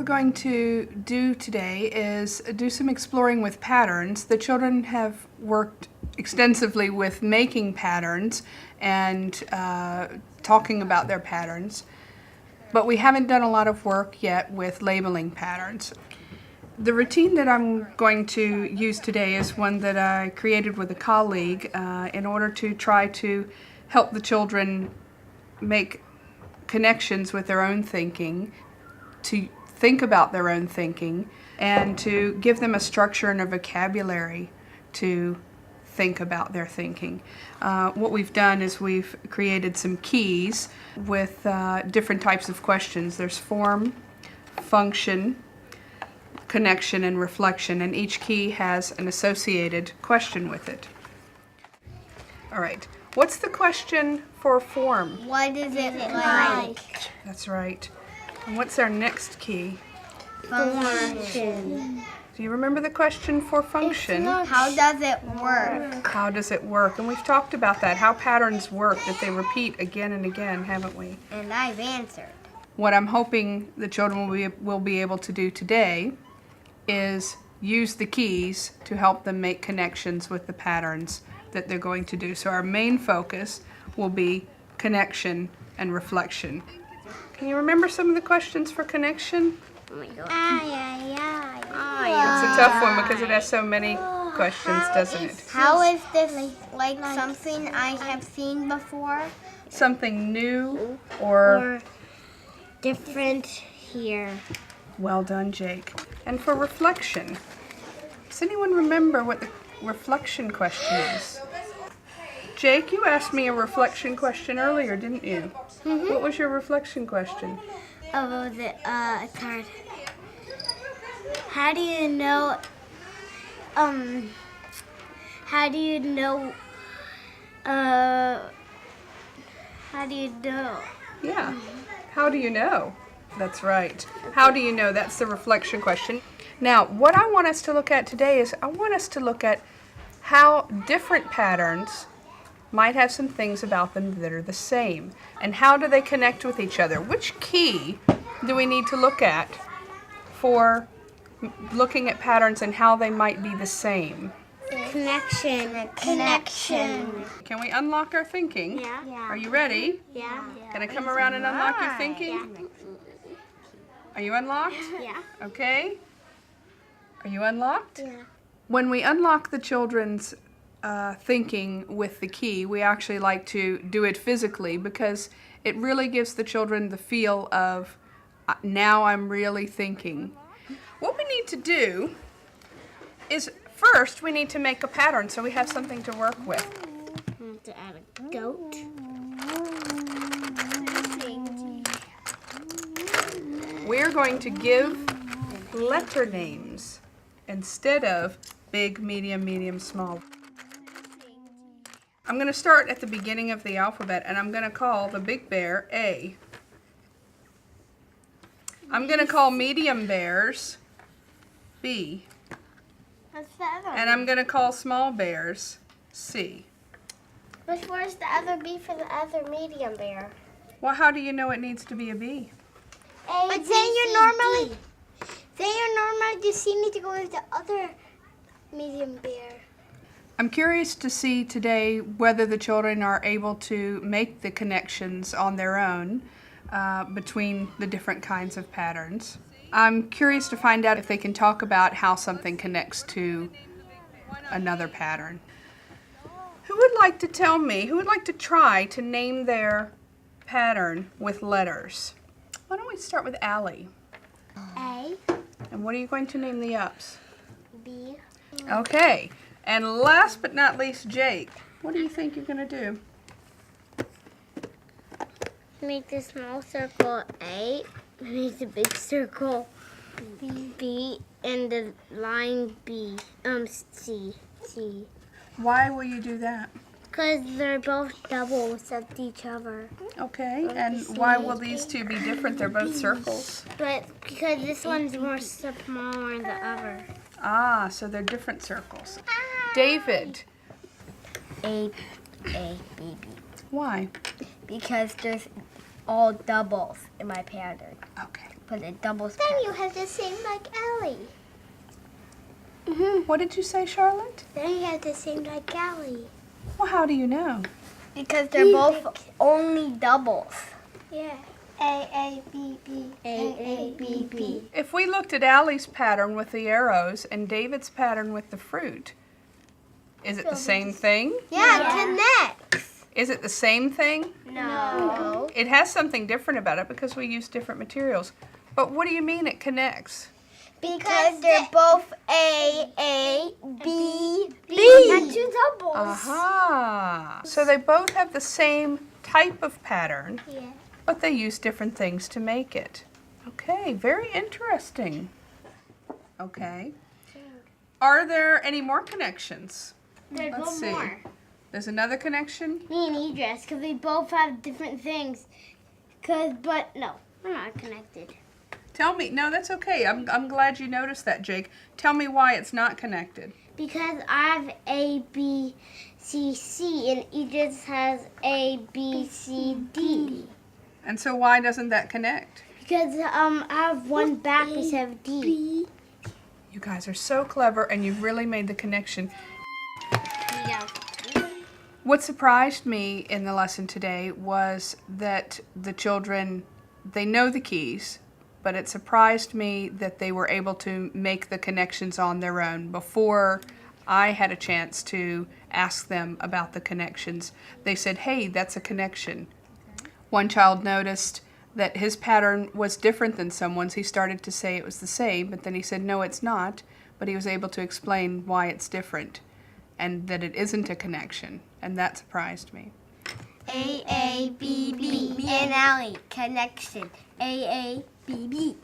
we're going to do today is do some exploring with patterns. The children have worked extensively with making patterns and talking about their patterns, but we haven't done a lot of work yet with labeling patterns. The routine that I'm going to use today is one that I created with a colleague in order to try to help the children make connections with their own thinking, to think about their own thinking, and to give them a structure and a vocabulary to think about their thinking. What we've done is we've created some keys with different types of questions. There's form, function, connection, and reflection, and each key has an associated question with it. All right, what's the question for form? What is it like? That's right. And what's our next key? Function. Do you remember the question for function? How does it work? How does it work? And we've talked about that, how patterns work, that they repeat again and again, haven't we? And I've answered. What I'm hoping the children will be able to do today is use the keys to help them make connections with the patterns that they're going to do. So our main focus will be connection and reflection. Can you remember some of the questions for connection? Oh my God. It's a tough one because it has so many questions, doesn't it? How is this like something I have seen before? Something new or Different here. well done, Jake. And for reflection, does anyone remember what the reflection question is? Jake, you asked me a reflection question earlier, didn't you? Mm-hmm. What was your reflection question? Oh, it's hard. How do you know, how do you know, Yeah. How do you know? That's right. How do you know? That's the reflection question. Now, what I want us to look at today is I want us to look at how different patterns might have some things about them that are the same. And how do they connect with each other? Which key do we need to look at for looking at patterns and how they might be the same? Connection. Connection. Can we unlock our thinking? Yeah. Are you ready? Yeah. Can I come around and unlock your thinking? Are you unlocked? Yeah. Okay. Are you unlocked? Yeah. When we unlock the children's thinking with the key, we actually like to do it physically because it really gives the children the feel of, now I'm really thinking. What we need to do is first we need to make a pattern so we have something to work with. I have to add a goat. We're going to give letter names instead of big, medium, small. I'm going to start at the beginning of the alphabet and I'm going to call the big bear A. I'm going to call medium bears B. What's the other? And I'm going to call small bears C. But where's the other B for the other medium bear? Well, how do you know it needs to be a B? But then you normally just need to go with the other medium bear. I'm curious to see today whether the children are able to make the connections on their own between the different kinds of patterns. I'm curious to find out if they can talk about how something connects to another pattern. Who would like to tell me, who would like to try to name their pattern with letters? Why don't we start with Allie? A, And what are you going to name the ups? B, Okay. And last but not least, Jake. What do you think you're going to do? make the small circle A, make the big circle B, and the line B, C. Why will you do that? Because they're both doubles of each other. Okay, and why will these two be different? They're both circles. But because this one's more smaller than the other. Ah, so they're different circles. David. A, B, B. Why? Because there's all doubles in my pattern. Okay. Put a doubles Then pattern. you have the same like Ellie. What did you say, Charlotte? Then you have the same like Ellie. Well, how do you know? Because they're both only doubles. Yeah. A, B, B. A, B, B. If we looked at Allie's pattern with the arrows and David's pattern with the fruit, is it the same thing? Yeah, it connects. Is it the same thing? No. It has something different about it because we use different materials. But what do you mean it connects? Because they're both A, B, B. Not two doubles. Aha! So they both have the same type of pattern, Yeah. but they use different things to make it. Okay, very interesting. Okay. Are there any more connections? There's Let's one see. more. There's another connection? Me and Idris, because we both have different things. But no, we're not connected. Tell me. No, that's okay. I'm glad you noticed that, Jake. Tell me why it's not connected. Because I have A, B, C, C, and Idris has A, B, C, D. And so why doesn't that connect? Because I have one back instead of D. You guys are so clever and you've really made the connection. What surprised me in the lesson today was that the children, they know the keys, but it surprised me that they were able to make the connections on their own before I had a chance to ask them about the connections. They said, hey, that's a connection. One child noticed that his pattern was different than someone's. He started to say it was the same, but then he said, no, it's not. But he was able to explain why it's different and that it isn't a connection. And that surprised me. A, B, B. And Allie, connection. A, B, B.